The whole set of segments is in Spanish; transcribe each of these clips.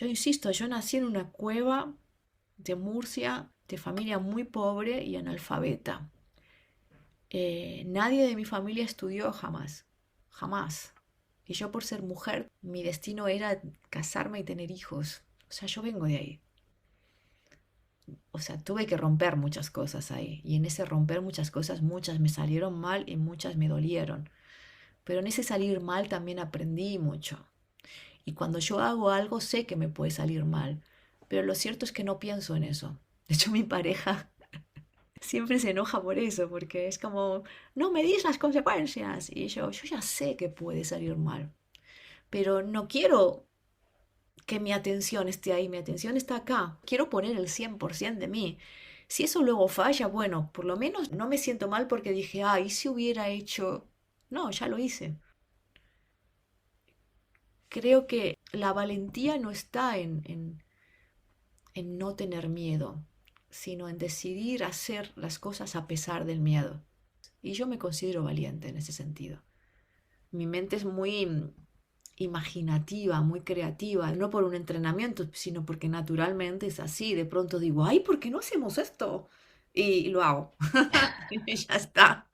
Yo insisto, yo nací en una cueva de Murcia, de familia muy pobre y analfabeta. Nadie de mi familia estudió jamás, jamás. Y yo por ser mujer, mi destino era casarme y tener hijos. O sea, yo vengo de ahí. O sea, tuve que romper muchas cosas ahí. Y en ese romper muchas cosas, muchas me salieron mal y muchas me dolieron. Pero en ese salir mal también aprendí mucho. Y cuando yo hago algo, sé que me puede salir mal. Pero lo cierto es que no pienso en eso. De hecho, mi pareja siempre se enoja por eso, porque es como, no me digas las consecuencias. Y yo ya sé que puede salir mal. Pero no quiero que mi atención esté ahí, mi atención está acá. Quiero poner el 100% de mí. Si eso luego falla, bueno, por lo menos no me siento mal porque dije, ¿y si hubiera hecho? No, ya lo hice. Creo que la valentía no está en no tener miedo, sino en decidir hacer las cosas a pesar del miedo. Y yo me considero valiente en ese sentido. Mi mente es muy imaginativa, muy creativa, no por un entrenamiento, sino porque naturalmente es así. De pronto digo, ay, ¿por qué no hacemos esto? Y lo hago. Y ya está.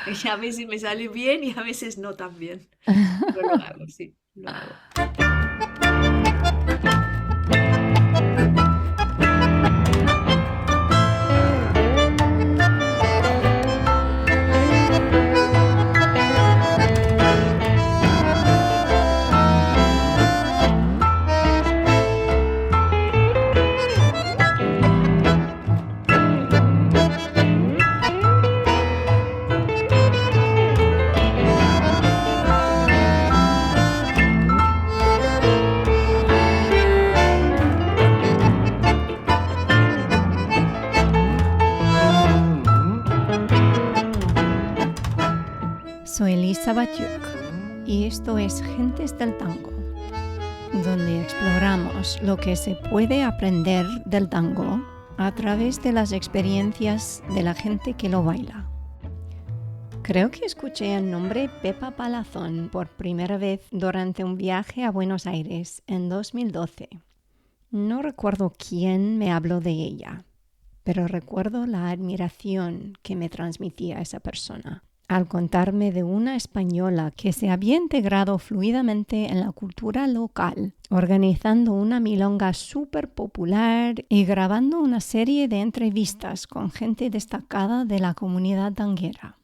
Y a veces me sale bien y a veces no tan bien. Pero lo hago, sí, lo hago. Soy Elisa Batiuk y esto es Gentes del Tango, donde exploramos lo que se puede aprender del tango a través de las experiencias de la gente que lo baila. Creo que escuché el nombre Pepa Palazón por primera vez durante un viaje a Buenos Aires en 2012. No recuerdo quién me habló de ella, pero recuerdo la admiración que me transmitía esa persona al contarme de una española que se había integrado fluidamente en la cultura local, organizando una milonga súper popular y grabando una serie de entrevistas con gente destacada de la comunidad tanguera.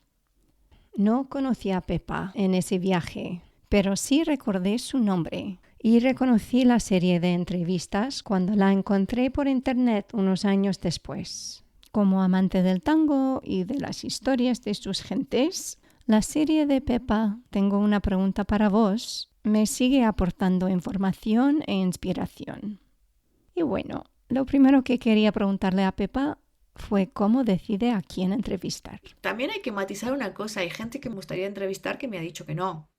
No conocí a Pepa en ese viaje, pero sí recordé su nombre y reconocí la serie de entrevistas cuando la encontré por internet unos años después. Como amante del tango y de las historias de sus gentes, la serie de Pepa, tengo una pregunta para vos, me sigue aportando información e inspiración. Y bueno, lo primero que quería preguntarle a Pepa fue cómo decide a quién entrevistar. También hay que matizar una cosa. Hay gente que me gustaría entrevistar que me ha dicho que no.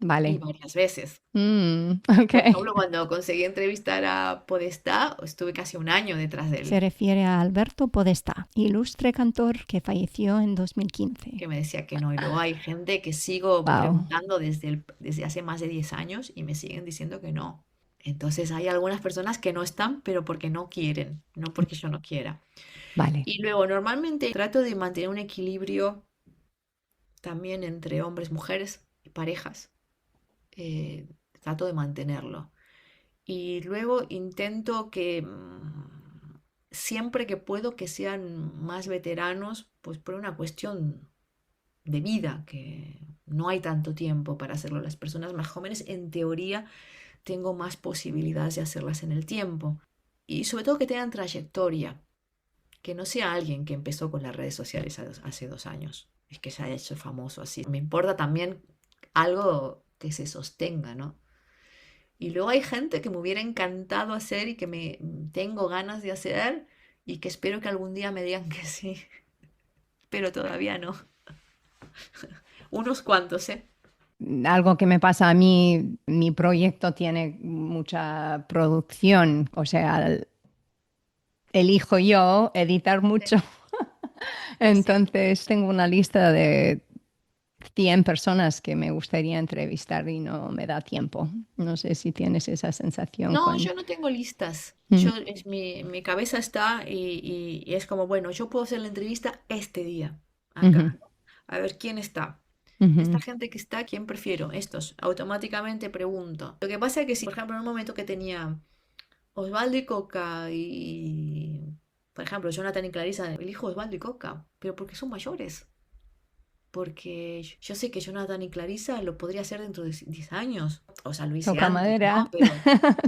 Y Vale. varias veces. Ok. Por ejemplo, cuando conseguí entrevistar a Podestá, estuve casi un año detrás de Se él, refiere a Alberto Podestá, ilustre cantor que falleció en 2015. que me decía que no. Y luego hay gente que sigo Wow. preguntando desde hace más de 10 años y me siguen diciendo que no. Entonces hay algunas personas que no están, pero porque no quieren, no porque yo no quiera. Vale. Y luego normalmente trato de mantener un equilibrio también entre hombres, mujeres y parejas. Eh, Trato de mantenerlo. Y luego intento que siempre que puedo que sean más veteranos, pues por una cuestión de vida, que no hay tanto tiempo para hacerlo. Las personas más jóvenes, en teoría, tengo más posibilidades de hacerlas en el tiempo. Y sobre todo que tengan trayectoria, que no sea alguien que empezó con las redes sociales hace 2 años, es que se haya hecho famoso así. Me importa también algo que se sostenga, ¿no? Y luego hay gente que me hubiera encantado hacer y que me tengo ganas de hacer y que espero que algún día me digan que sí, pero todavía no. Unos cuantos, ¿eh? Algo que me pasa a mí, mi proyecto tiene mucha producción, o sea, elijo yo editar Sí, mucho. sí, sí. Entonces tengo una lista de 100 personas que me gustaría entrevistar y no me da tiempo. No sé si tienes esa sensación No, con... yo no tengo listas. Mm, Mi cabeza está y es como, bueno, yo puedo hacer la entrevista este día, ujú, acá. A ver quién está. Esta ujú, gente que está, ¿quién prefiero? Estos. Automáticamente pregunto. Lo que pasa es que si, por ejemplo, en un momento que tenía Osvaldo y Coca por ejemplo, Jonathan y Clarisa, elijo Osvaldo y Coca, pero porque son mayores. Porque yo sé que Jonathan y Clarisa lo podría hacer dentro de 10 años. O sea, lo hice toca antes, ¿no? madera. Pero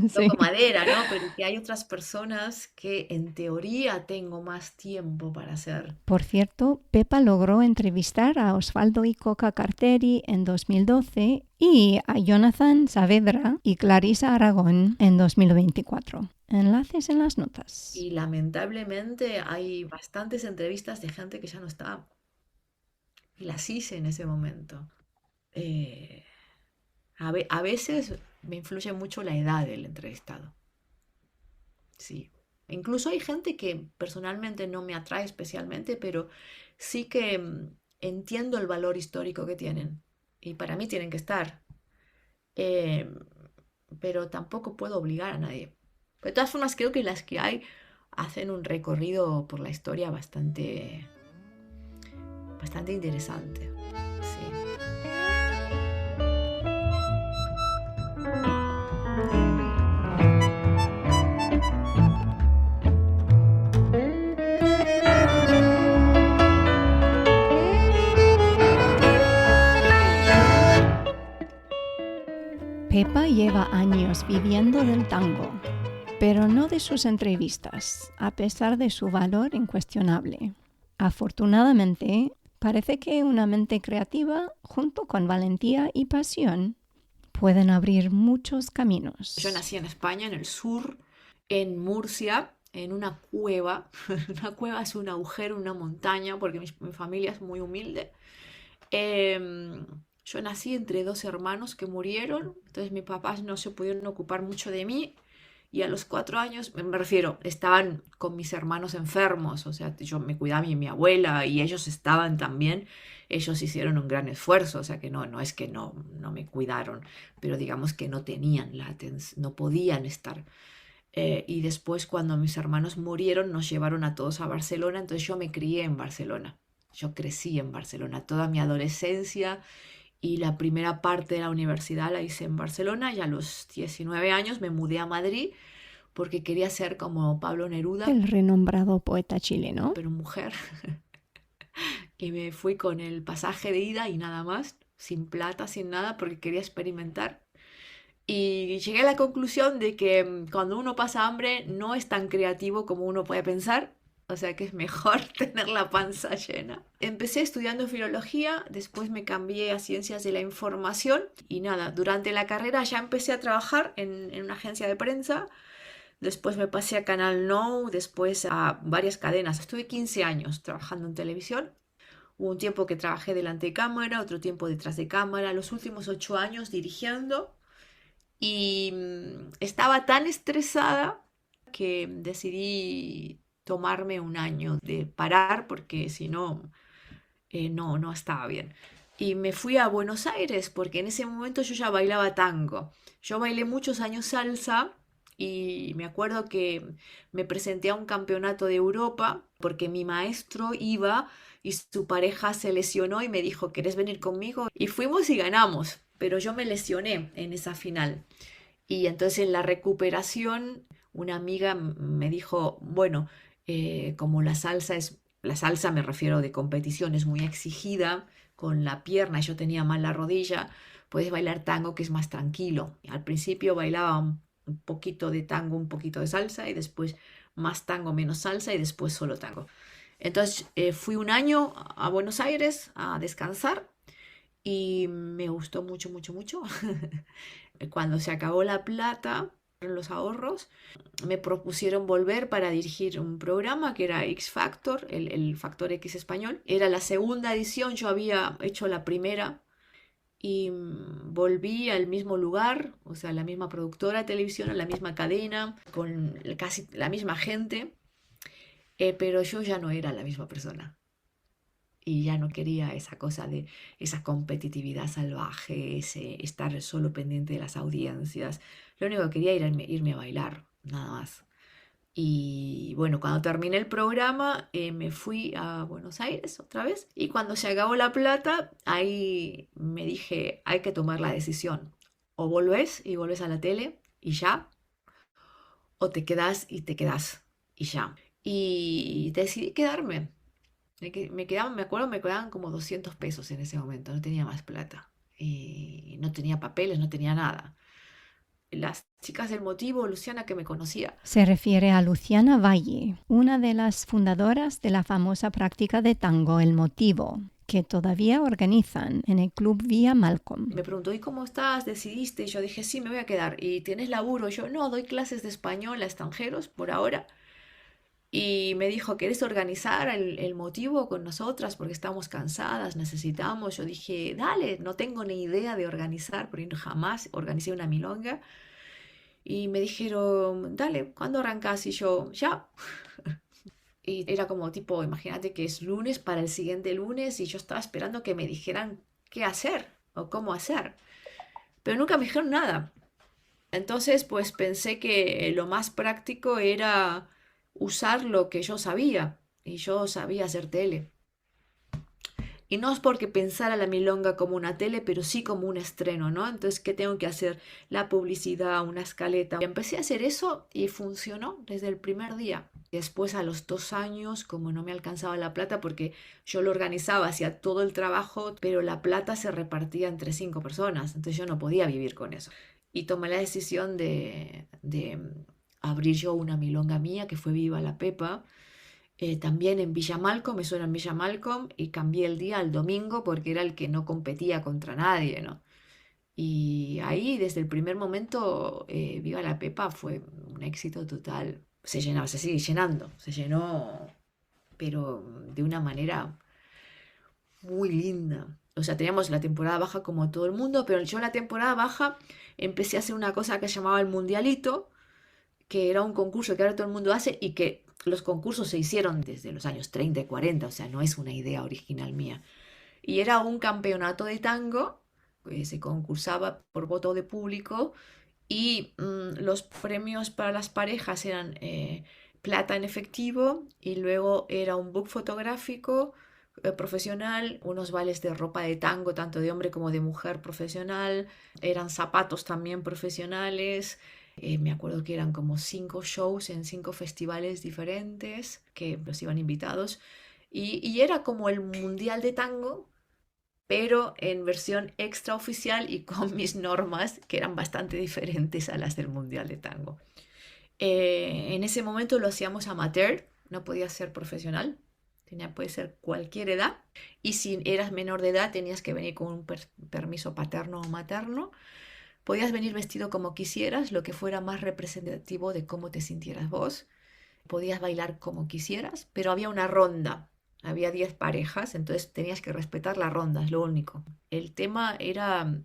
Sí. toco madera, ¿no? Pero que hay otras personas que en teoría tengo más tiempo para hacer. Por cierto, Pepa logró entrevistar a Osvaldo y Coca Carteri en 2012 y a Jonathan Saavedra y Clarisa Aragón en 2024. Enlaces en las notas. Y lamentablemente hay bastantes entrevistas de gente que ya no está. Y las hice en ese momento. Eh, a veces me influye mucho la edad del entrevistado. Sí. Incluso hay gente que personalmente no me atrae especialmente, pero sí que entiendo el valor histórico que tienen. Y para mí tienen que estar. Eh, pero tampoco puedo obligar a nadie. De todas formas, creo que las que hay hacen un recorrido por la historia bastante interesante. Sí. Pepa lleva años viviendo del tango, pero no de sus entrevistas, a pesar de su valor incuestionable. Afortunadamente, parece que una mente creativa, junto con valentía y pasión, pueden abrir muchos Yo caminos. nací en España, en el sur, en Murcia, en una cueva. Una cueva es un agujero, una montaña, porque mi familia es muy humilde. Em, yo nací entre dos hermanos que murieron, entonces mis papás no se pudieron ocupar mucho de mí y a los 4 años, me refiero, estaban con mis hermanos enfermos, o sea, yo me cuidaba mi abuela y ellos estaban también, ellos hicieron un gran esfuerzo, o sea que no es que no me cuidaron, pero digamos que no tenían la atención, no podían estar. Y después cuando mis hermanos murieron nos llevaron a todos a Barcelona, entonces yo me crié en Barcelona. Yo crecí en Barcelona toda mi adolescencia y la primera parte de la universidad la hice en Barcelona y a los 19 años me mudé a Madrid porque quería ser como Pablo Neruda, El renombrado poeta chileno. pero mujer. Y me fui con el pasaje de ida y nada más, sin plata, sin nada, porque quería experimentar. Y llegué a la conclusión de que cuando uno pasa hambre no es tan creativo como uno puede pensar, o sea que es mejor tener la panza llena. Empecé estudiando filología, después me cambié a ciencias de la información y nada, durante la carrera ya empecé a trabajar en una agencia de prensa, después me pasé a Canal No, después a varias cadenas. Estuve 15 años trabajando en televisión. Hubo un tiempo que trabajé delante de cámara, otro tiempo detrás de cámara, los últimos 8 años dirigiendo y estaba tan estresada que decidí tomarme un año de parar porque si no, no estaba bien. Y me fui a Buenos Aires porque en ese momento yo ya bailaba tango. Yo bailé muchos años salsa y me acuerdo que me presenté a un campeonato de Europa porque mi maestro iba y su pareja se lesionó y me dijo, ¿querés venir conmigo? Y fuimos y ganamos, pero yo me lesioné en esa final. Y entonces en la recuperación, una amiga me dijo, bueno, como la salsa me refiero de competición, es muy exigida con la pierna, y yo tenía mal la rodilla, puedes bailar tango que es más tranquilo. Al principio bailaba un poquito de tango, un poquito de salsa, y después más tango, menos salsa, y después solo tango. Entonces fui un año a Buenos Aires a descansar y me gustó mucho, mucho, mucho. Cuando se acabó la plata, los ahorros, me propusieron volver para dirigir un programa que era X Factor, el Factor X español. Era la segunda edición, yo había hecho la primera y volví al mismo lugar, o sea, la misma productora de televisión, a la misma cadena, con casi la misma gente, pero yo ya no era la misma persona. y ya no quería esa cosa de esa competitividad salvaje, ese estar solo pendiente de las audiencias. Lo único que quería era irme a bailar, nada más. Y bueno, cuando terminé el programa, me fui a Buenos Aires otra vez. Y cuando se acabó la plata, ahí me dije, hay que tomar la decisión. O volvés y volvés a la tele y ya, o te quedás y te quedás y ya. Y decidí quedarme. Me quedaban, me acuerdo, me quedaban como 200 pesos en ese momento, no tenía más plata. Y no tenía papeles, no tenía nada. Las chicas del Motivo, Luciana, que me conocía, Se refiere a Luciana Valle, una de las fundadoras de la famosa práctica de tango El Motivo, que todavía organizan en el Club Vía Malcolm. me preguntó, ¿y cómo estás? ¿Decidiste? Y yo dije, sí, me voy a quedar. ¿Y tienes laburo? Y yo, no, doy clases de español a extranjeros por ahora. Y me dijo, ¿querés organizar el Motivo con nosotras? Porque estamos cansadas, necesitamos. Yo dije, dale, no tengo ni idea de organizar, porque jamás organicé una milonga. Y me dijeron, dale, ¿cuándo arrancás? Y yo, ya. Y era como tipo, imagínate que es lunes para el siguiente lunes y yo estaba esperando que me dijeran qué hacer o cómo hacer. Pero nunca me dijeron nada. Entonces, pues pensé que lo más práctico era usar lo que yo sabía. Y yo sabía hacer tele. Y no es porque pensara la milonga como una tele, pero sí como un estreno, ¿no? Entonces, ¿qué tengo que hacer? La publicidad, una escaleta. Y empecé a hacer eso y funcionó desde el primer día. Después, a los 2 años, como no me alcanzaba la plata, porque yo lo organizaba, hacía todo el trabajo, pero la plata se repartía entre 5 personas. Entonces, yo no podía vivir con eso. Y tomé la decisión de abrir yo una milonga mía, que fue Viva la Pepa, también en Villa Malcolm, me suena en Villa Malcolm, y cambié el día al domingo porque era el que no competía contra nadie, ¿no? Y ahí, desde el primer momento, Viva la Pepa fue un éxito total. Se llenaba, se sigue llenando, se llenó, pero de una manera muy linda. O sea, teníamos la temporada baja como todo el mundo, pero yo la temporada baja empecé a hacer una cosa que se llamaba el Mundialito, que era un concurso que ahora todo el mundo hace y que los concursos se hicieron desde los años 30 y 40, o sea, no es una idea original mía. Y era un campeonato de tango que se concursaba por voto de público y los premios para las parejas eran plata en efectivo y luego era un book fotográfico profesional, unos vales de ropa de tango, tanto de hombre como de mujer profesional, eran zapatos también profesionales. Me acuerdo que eran como 5 shows en 5 festivales diferentes que los iban invitados y era como el mundial de tango, pero en versión extraoficial y con mis normas que eran bastante diferentes a las del mundial de tango. En ese momento lo hacíamos amateur, no podía ser profesional, puede ser cualquier edad, y si eras menor de edad tenías que venir con un permiso paterno o materno. Podías venir vestido como quisieras, lo que fuera más representativo de cómo te sintieras vos. Podías bailar como quisieras, pero había una ronda. Había 10 parejas, entonces tenías que respetar la ronda, es lo único. El tema era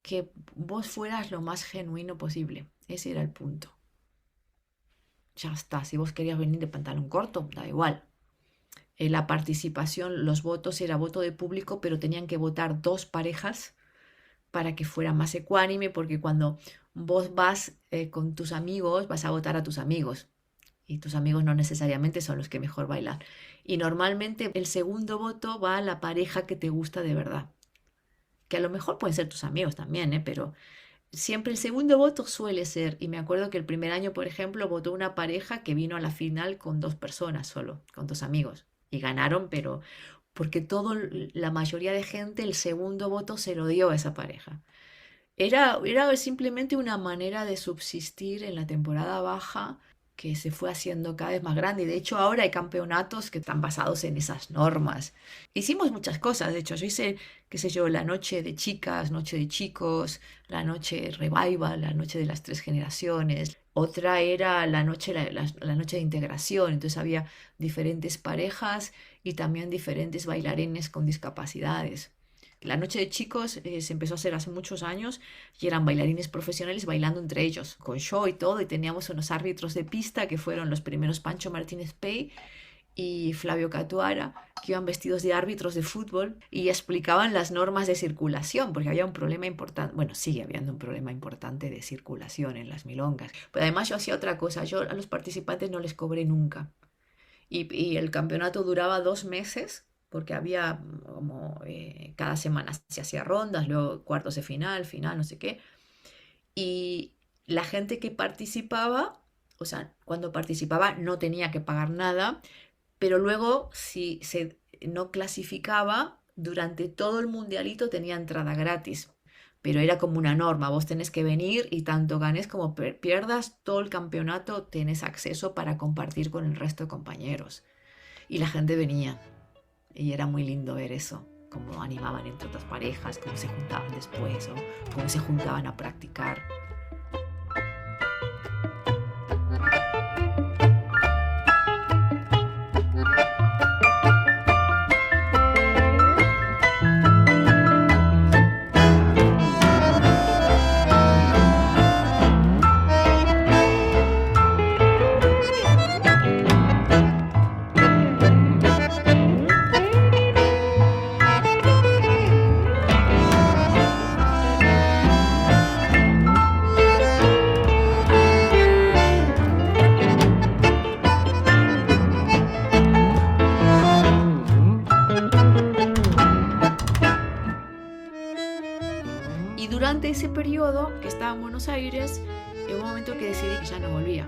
que vos fueras lo más genuino posible. Ese era el punto. Ya está, si vos querías venir de pantalón corto, da igual. La participación, los votos era voto de público, pero tenían que votar 2 parejas para que fuera más ecuánime, porque cuando vos vas con tus amigos, vas a votar a tus amigos. Y tus amigos no necesariamente son los que mejor bailan. Y normalmente el segundo voto va a la pareja que te gusta de verdad. Que a lo mejor pueden ser tus amigos también, pero siempre el segundo voto suele ser. Y me acuerdo que el primer año, por ejemplo, votó una pareja que vino a la final con 2 personas solo, con 2 amigos. Y ganaron, pero porque la mayoría de gente el segundo voto se lo dio a esa pareja. Era simplemente una manera de subsistir en la temporada baja que se fue haciendo cada vez más grande. Y de hecho ahora hay campeonatos que están basados en esas normas. Hicimos muchas cosas, de hecho yo hice, qué sé yo, la noche de chicas, noche de chicos, la noche revival, la noche de las 3 generaciones. Otra era la noche de integración, entonces había diferentes parejas y también diferentes bailarines con discapacidades. La noche de chicos se empezó a hacer hace muchos años y eran bailarines profesionales bailando entre ellos, con show y todo, y teníamos unos árbitros de pista que fueron los primeros Pancho Martínez Pey y Flavio Catuara, que iban vestidos de árbitros de fútbol y explicaban las normas de circulación, porque había un problema importante, bueno, sigue habiendo un problema importante de circulación en las milongas. Pero además yo hacía otra cosa, yo a los participantes no les cobré nunca. Y el campeonato duraba 2 meses, porque había como cada semana se hacía rondas, luego cuartos de final, final, no sé qué. Y la gente que participaba, o sea, cuando participaba no tenía que pagar nada, pero luego si se no clasificaba, durante todo el mundialito tenía entrada gratis. Pero era como una norma, vos tenés que venir y tanto ganes como pierdas todo el campeonato, tenés acceso para compartir con el resto de compañeros. Y la gente venía y era muy lindo ver eso, cómo animaban entre otras parejas, cómo se juntaban después o cómo se juntaban a practicar. Y durante ese periodo que estaba en Buenos Aires, hubo un momento que decidí que ya no volvía,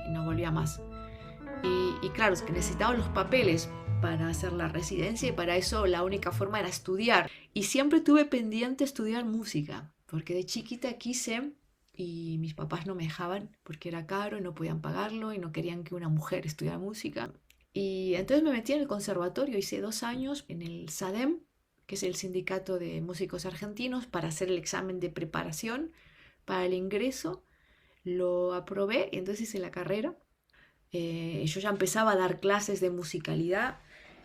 y no volvía más. Y claro, es que necesitaba los papeles para hacer la residencia y para eso la única forma era estudiar. Y siempre tuve pendiente estudiar música, porque de chiquita quise y mis papás no me dejaban porque era caro y no podían pagarlo y no querían que una mujer estudiara música. Y entonces me metí en el conservatorio, hice 2 años en el SADEM, que es el Sindicato de Músicos Argentinos, para hacer el examen de preparación para el ingreso. Lo aprobé y entonces hice la carrera. Yo ya empezaba a dar clases de musicalidad,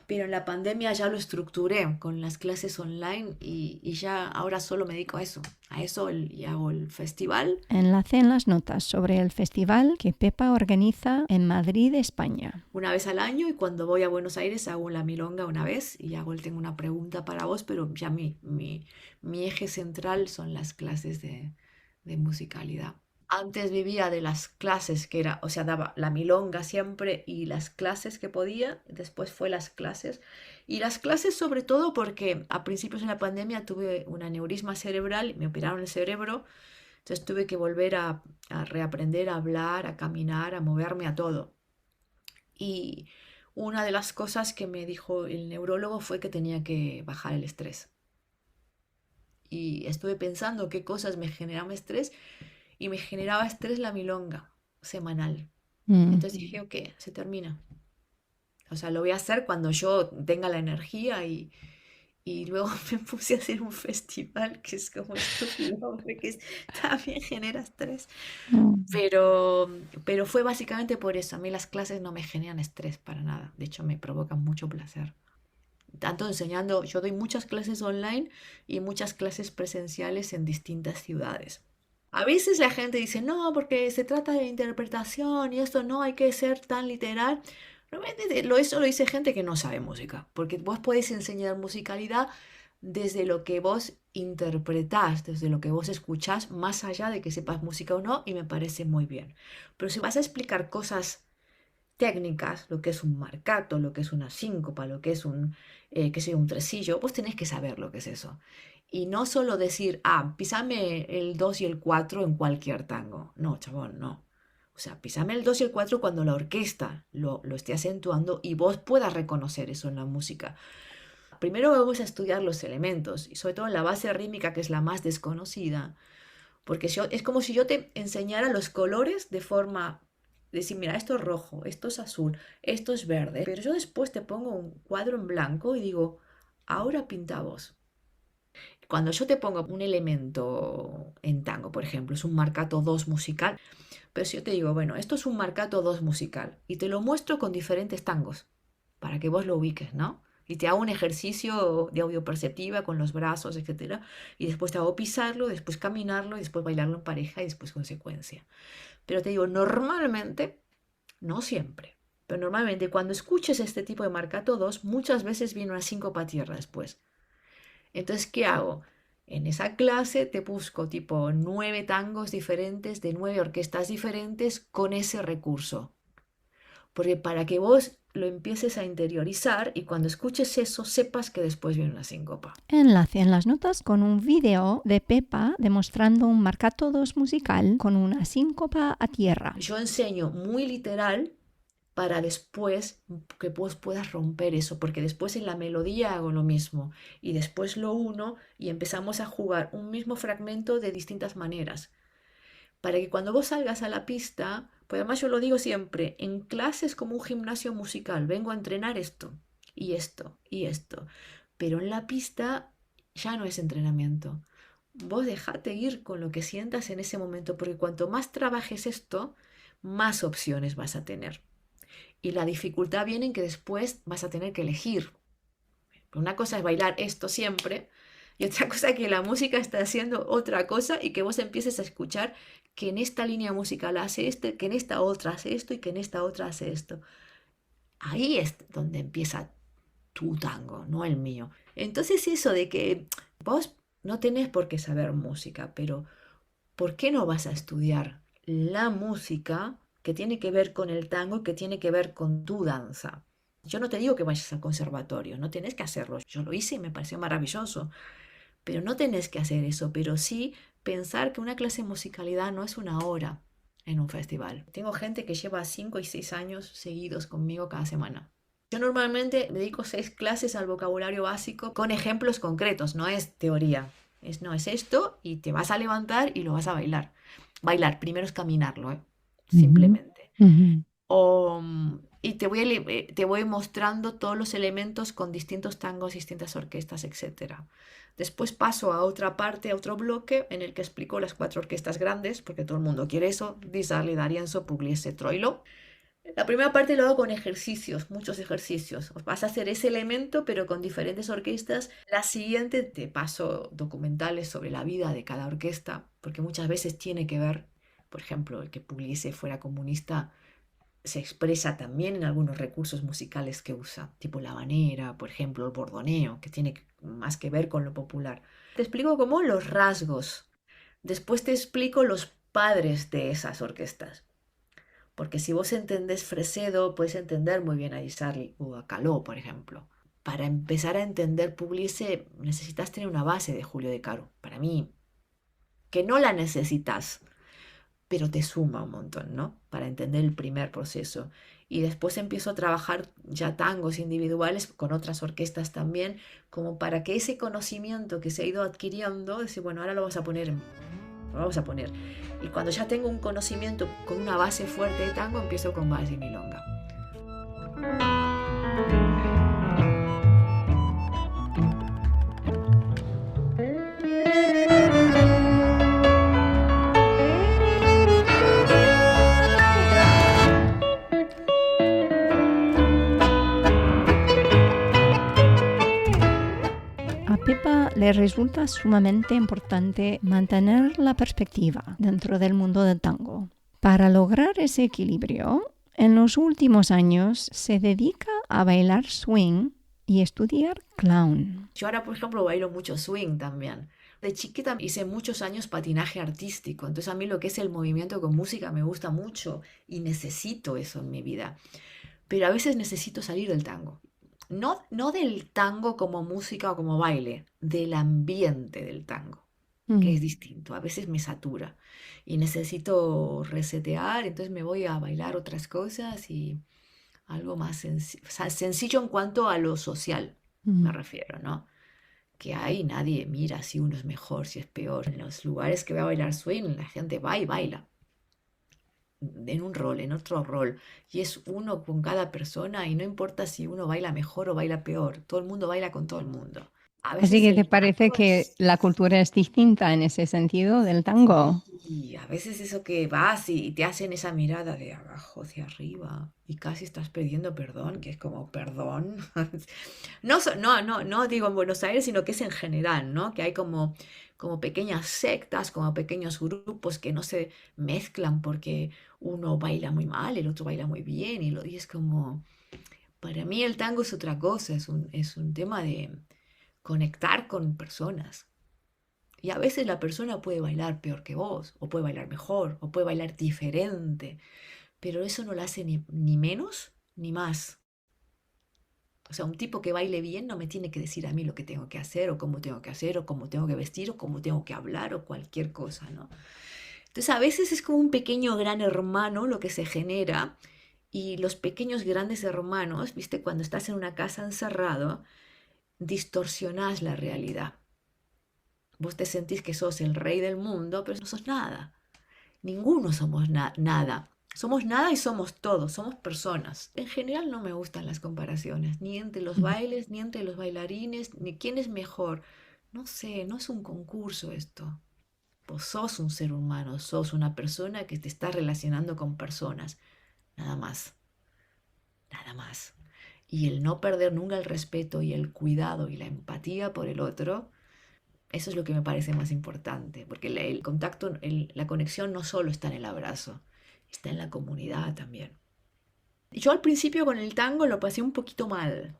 pero en la pandemia ya lo estructuré con las clases online y ya ahora solo me dedico a eso y hago el festival. Enlace en las notas sobre el festival que Pepa organiza en Madrid, España. Una vez al año y cuando voy a Buenos Aires hago la milonga una vez y tengo una pregunta para vos, pero ya mi eje central son las clases de musicalidad. Antes vivía de las clases que era, o sea, daba la milonga siempre y las clases que podía, después fue las clases. Y las clases sobre todo porque a principios de la pandemia tuve un aneurisma cerebral, me operaron el cerebro, entonces tuve que volver a reaprender a hablar, a caminar, a moverme, a todo. Y una de las cosas que me dijo el neurólogo fue que tenía que bajar el estrés. Y estuve pensando qué cosas me generaban estrés y me generaba estrés la milonga semanal. Entonces dije, ok, se termina. O sea, lo voy a hacer cuando yo tenga la energía y luego me puse a hacer un festival que es como estúpido, porque también genera estrés. Pero fue básicamente por eso. A mí las clases no me generan estrés para nada. De hecho, me provocan mucho placer. Tanto enseñando, yo doy muchas clases online y muchas clases presenciales en distintas ciudades. A veces la gente dice, no, porque se trata de interpretación y esto no hay que ser tan literal. Realmente eso lo dice gente que no sabe música, porque vos podés enseñar musicalidad desde lo que vos interpretás, desde lo que vos escuchás, más allá de que sepas música o no, y me parece muy bien. Pero si vas a explicar cosas técnicas, lo que es un marcato, lo que es una síncopa, lo que es un tresillo, vos tenés que saber lo que es eso. Y no solo decir, písame el 2 y el 4 en cualquier tango. No, chabón, no. O sea, písame el 2 y el 4 cuando la orquesta lo esté acentuando y vos puedas reconocer eso en la música. Primero vamos a estudiar los elementos y sobre todo la base rítmica, que es la más desconocida, porque es como si yo te enseñara los colores de forma decir, mira, esto es rojo, esto es azul, esto es verde, pero yo después te pongo un cuadro en blanco y digo, ahora pinta vos. Cuando yo te pongo un elemento en tango, por ejemplo, es un marcato 2 musical, pero si yo te digo, bueno, esto es un marcato 2 musical y te lo muestro con diferentes tangos para que vos lo ubiques, ¿no? Y te hago un ejercicio de audioperceptiva con los brazos, etcétera, y después te hago pisarlo, después caminarlo, y después bailarlo en pareja y después consecuencia. Pero te digo, normalmente, no siempre, Pero normalmente cuando escuches este tipo de marcatodos, muchas veces viene una síncopa a tierra después. Entonces, ¿qué hago? En esa clase te busco tipo 9 tangos diferentes de 9 orquestas diferentes con ese recurso. Porque para que vos lo empieces a interiorizar y cuando escuches eso sepas que después viene una síncopa. Enlace en las notas con un video de Pepa demostrando un marcatodos musical con una síncopa a tierra. Yo enseño muy literal para después que vos puedas romper eso, porque después en la melodía hago lo mismo y después lo uno y empezamos a jugar un mismo fragmento de distintas maneras. Para que cuando vos salgas a la pista, pues además yo lo digo siempre, en clases como un gimnasio musical, vengo a entrenar esto y esto y esto, pero en la pista ya no es entrenamiento. Vos dejate ir con lo que sientas en ese momento, porque cuanto más trabajes esto, más opciones vas a tener. Y la dificultad viene en que después vas a tener que elegir. Una cosa es bailar esto siempre y otra cosa que la música está haciendo otra cosa y que vos empieces a escuchar que en esta línea musical hace esto, que en esta otra hace esto y que en esta otra hace esto. Ahí es donde empieza tu tango, no el mío. Entonces eso de que vos no tenés por qué saber música, pero ¿por qué no vas a estudiar la música que tiene que ver con el tango, que tiene que ver con tu danza? Yo no te digo que vayas al conservatorio, no tenés que hacerlo. Yo lo hice y me pareció maravilloso, pero no tenés que hacer eso, pero sí pensar que una clase de musicalidad no es una hora en un festival. Tengo gente que lleva 5 y 6 años seguidos conmigo cada semana. Yo normalmente dedico 6 clases al vocabulario básico con ejemplos concretos, no es teoría. No es esto y te vas a levantar y lo vas a bailar. Bailar, primero es caminarlo, simplemente. Y te voy mostrando todos los elementos con distintos tangos, distintas orquestas, etc. Después paso a otra parte, a otro bloque, en el que explico las 4 orquestas grandes, porque todo el mundo quiere eso: Di Sarli, D'Arienzo, Pugliese, Troilo. La primera parte lo hago con ejercicios, muchos ejercicios. Vas a hacer ese elemento, pero con diferentes orquestas. La siguiente te paso documentales sobre la vida de cada orquesta, porque muchas veces tiene que ver, por ejemplo, el que Pugliese fuera comunista se expresa también en algunos recursos musicales que usa, tipo la habanera, por ejemplo, el bordoneo, que tiene más que ver con lo popular. Te explico como los rasgos. Después te explico los padres de esas orquestas. Porque si vos entendés Fresedo, puedes entender muy bien a Di Sarli o a Caló, por ejemplo. Para empezar a entender Pugliese necesitas tener una base de Julio De Caro. Para mí, que no la necesitas, pero te suma un montón, ¿no? Para entender el primer proceso. Y después empiezo a trabajar ya tangos individuales con otras orquestas también, como para que ese conocimiento que se ha ido adquiriendo, decir, bueno, ahora lo vamos a poner lo vamos a poner. Y cuando ya tengo un conocimiento con una base fuerte de tango, empiezo con vals y milonga. A Pepa le resulta sumamente importante mantener la perspectiva dentro del mundo del tango. Para lograr ese equilibrio, en los últimos años se dedica a bailar swing y estudiar clown. Yo ahora, por ejemplo, bailo mucho swing también. De chiquita hice muchos años patinaje artístico, entonces a mí lo que es el movimiento con música me gusta mucho y necesito eso en mi vida. Pero a veces necesito salir del tango. No del tango como música o como baile, del ambiente del tango, que es distinto. A veces me satura y necesito resetear, entonces me voy a bailar otras cosas y algo más sencillo en cuanto a lo social, me refiero, ¿no? Que ahí nadie mira si uno es mejor, si es peor. En los lugares que voy a bailar swing, la gente va y baila en un rol, en otro rol, y es uno con cada persona y no importa si uno baila mejor o baila peor, todo el mundo baila con todo el mundo. A Así veces que te el parece tango que es... la cultura es distinta en ese sentido del tango. Y a veces eso que vas y te hacen esa mirada de abajo hacia arriba y casi estás pidiendo perdón, que es como perdón. No, no digo en Buenos Aires, sino que es en general, ¿no? Que hay como pequeñas sectas, como pequeños grupos que no se mezclan porque uno baila muy mal, el otro baila muy bien y es como, para mí el tango es otra cosa, es un tema de conectar con personas. Y a veces la persona puede bailar peor que vos, o puede bailar mejor, o puede bailar diferente, pero eso no la hace ni menos ni más. O sea, un tipo que baile bien no me tiene que decir a mí lo que tengo que hacer, o cómo tengo que hacer, o cómo tengo que vestir, o cómo tengo que hablar, o cualquier cosa, ¿no? Entonces a veces es como un pequeño gran hermano lo que se genera, y los pequeños grandes hermanos, viste, cuando estás en una casa encerrado, distorsionás la realidad. Vos te sentís que sos el rey del mundo, pero no sos nada. Ninguno somos nada. Somos nada y somos todos, somos personas. En general no me gustan las comparaciones, ni entre los bailes, ni entre los bailarines, ni quién es mejor. No sé, no es un concurso esto. Vos sos un ser humano, sos una persona que te está relacionando con personas. Nada más, nada más. Y el no perder nunca el respeto y el cuidado y la empatía por el otro, eso es lo que me parece más importante, porque el contacto, la conexión no solo está en el abrazo, está en la comunidad también. Yo al principio con el tango lo pasé un poquito mal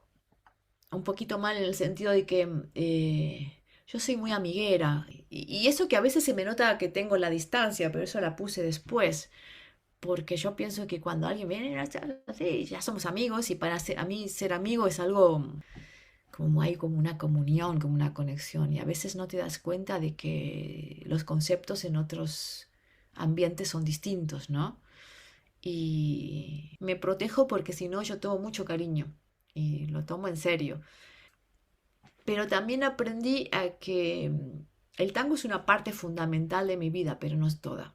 en el sentido de que yo soy muy amiguera y eso que a veces se me nota que tengo la distancia, pero eso la puse después, porque yo pienso que cuando alguien viene, sí, ya somos amigos y a mí ser amigo es algo como hay como una comunión, como una conexión, y a veces no te das cuenta de que los conceptos en otros ambientes son distintos, ¿no? Y me protejo porque si no yo tomo mucho cariño y lo tomo en serio. Pero también aprendí a que el tango es una parte fundamental de mi vida, pero no es toda,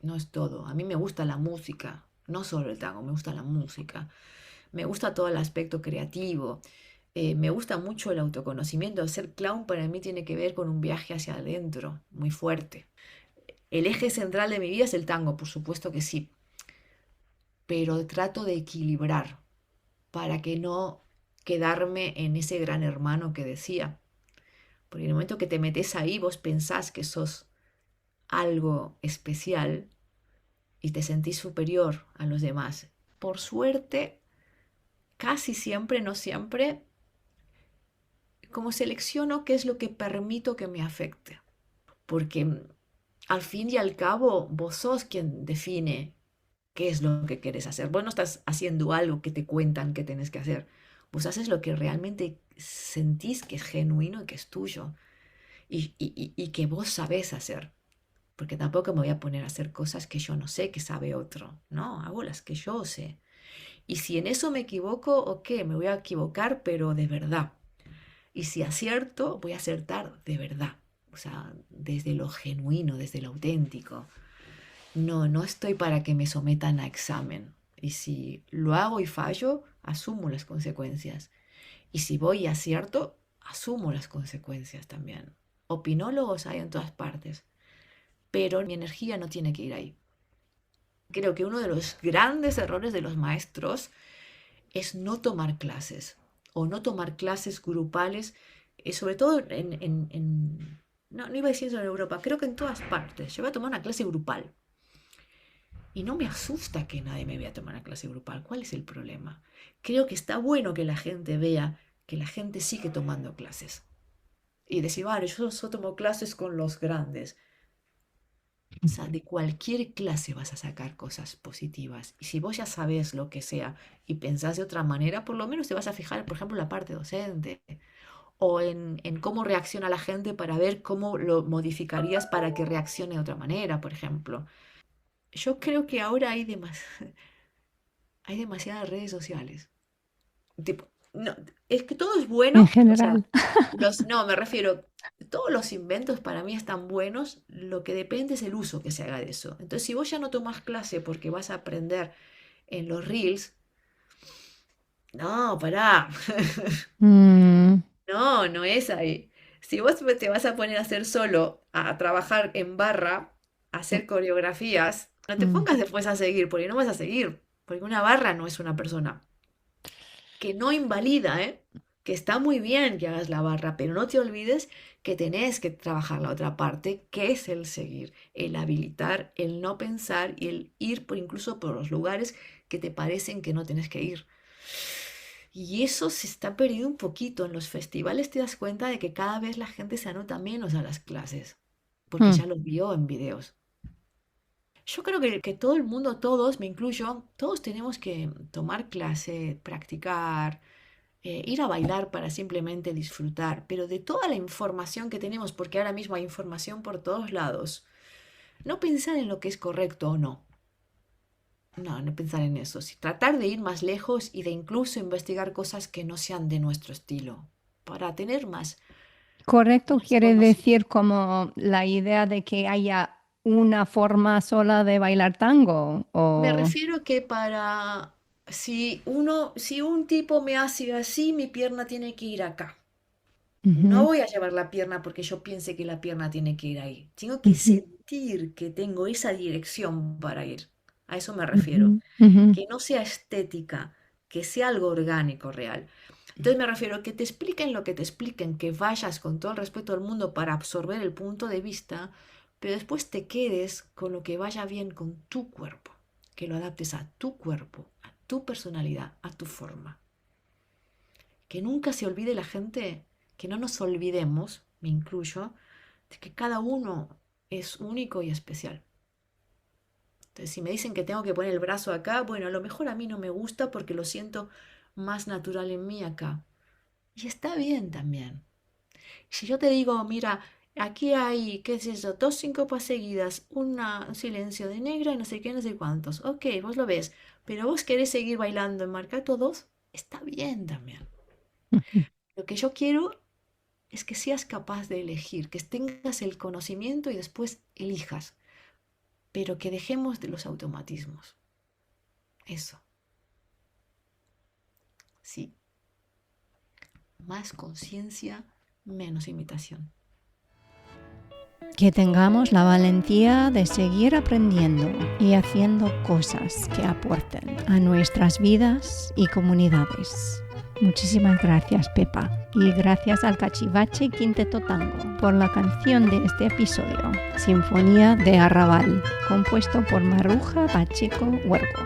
no es todo. A mí me gusta la música, no solo el tango, me gusta la música. Me gusta todo el aspecto creativo. Me gusta mucho el autoconocimiento. Ser clown para mí tiene que ver con un viaje hacia adentro, muy fuerte. El eje central de mi vida es el tango, por supuesto que sí, pero trato de equilibrar para que no quedarme en ese gran hermano que decía. Porque en el momento que te metes ahí, vos pensás que sos algo especial y te sentís superior a los demás. Por suerte, casi siempre, no siempre, como selecciono qué es lo que permito que me afecte. Porque al fin y al cabo vos sos quien define qué es lo que quieres hacer. Vos no estás haciendo algo que te cuentan que tenés que hacer. Vos haces lo que realmente sentís que es genuino y que es tuyo y que vos sabés hacer. Porque tampoco me voy a poner a hacer cosas que yo no sé que sabe otro. No, hago las que yo sé. Y si en eso me equivoco, ok, me voy a equivocar, pero de verdad. Y si acierto, voy a acertar de verdad. O sea, desde lo genuino, desde lo auténtico. No, no estoy para que me sometan a examen. Y si lo hago y fallo, asumo las consecuencias. Y si voy y acierto, asumo las consecuencias también. Opinólogos hay en todas partes, pero mi energía no tiene que ir ahí. Creo que uno de los grandes errores de los maestros es no tomar clases o no tomar clases grupales, sobre todo no iba a decir eso en Europa, creo que en todas partes. Yo voy a tomar una clase grupal y no me asusta que nadie me vea a tomar una clase grupal. ¿Cuál es el problema? Creo que está bueno que la gente vea que la gente sigue tomando clases y decir, vale, yo solo tomo clases con los grandes. O sea, de cualquier clase vas a sacar cosas positivas. Y si vos ya sabes lo que sea y pensás de otra manera, por lo menos te vas a fijar, por ejemplo, en la parte docente o en cómo reacciona la gente para ver cómo lo modificarías para que reaccione de otra manera, por ejemplo. Yo creo que ahora hay demasiadas redes sociales. Tipo, no, es que todo es En bueno, o sea, general. no, me refiero, todos los inventos para mí están buenos, lo que depende es el uso que se haga de eso. Entonces, si vos ya no tomás clase porque vas a aprender en los reels, no, pará. Mm. No, no es ahí. Si vos te vas a poner a hacer solo, a trabajar en barra, a hacer coreografías, no te Mm. pongas después a seguir, porque no vas a seguir, porque una barra no es una persona. Que no invalida, ¿eh? Que está muy bien que hagas la barra, pero no te olvides que tenés que trabajar la otra parte, que es el seguir, el habilitar, el no pensar y el ir por incluso por los lugares que te parecen que no tenés que ir. Y eso se está perdiendo un poquito. En los festivales te das cuenta de que cada vez la gente se anota menos a las clases, porque Mm. ya lo vio en videos. Yo creo que todo el mundo, todos, me incluyo, todos tenemos que tomar clase, practicar, ir a bailar para simplemente disfrutar, pero de toda la información que tenemos, porque ahora mismo hay información por todos lados, no pensar en lo que es correcto o no. No, no pensar en eso. Sí, tratar de ir más lejos y de incluso investigar cosas que no sean de nuestro estilo, para tener Correcto más quiere conocimiento. decir como la idea de que haya una forma sola de bailar tango Me o... refiero que para, si un tipo me hace así, mi pierna tiene que ir acá. No Ujú, voy a llevar la pierna porque yo piense que la pierna tiene que ir ahí. Tengo que ujú, sentir que tengo esa dirección para ir. A eso me refiero. ujú, ujú. Que no sea estética, que sea algo orgánico, real. Entonces me refiero a que te expliquen lo que te expliquen, que vayas con todo el respeto del mundo para absorber el punto de vista, pero después te quedes con lo que vaya bien con tu cuerpo, que lo adaptes a tu cuerpo, a tu personalidad, a tu forma. Que nunca se olvide la gente, que no nos olvidemos, me incluyo, de que cada uno es único y especial. Entonces, si me dicen que tengo que poner el brazo acá, bueno, a lo mejor a mí no me gusta porque lo siento más natural en mí acá. Y está bien también. Si yo te digo, mira, aquí hay, qué es eso, dos síncopas seguidas, un silencio de negra y no sé qué, no sé cuántos. Ok, vos lo ves, pero vos querés seguir bailando en marca todos, está bien también. Lo que yo quiero es que seas capaz de elegir, que tengas el conocimiento y después elijas, pero que dejemos de los automatismos. Eso, sí, más conciencia, menos imitación. Que tengamos la valentía de seguir aprendiendo y haciendo cosas que aporten a nuestras vidas y comunidades. Muchísimas gracias, Pepa, y gracias al Cachivache Quinteto Tango por la canción de este episodio, Sinfonía de Arrabal, compuesto por Maruja Pacheco Huergo.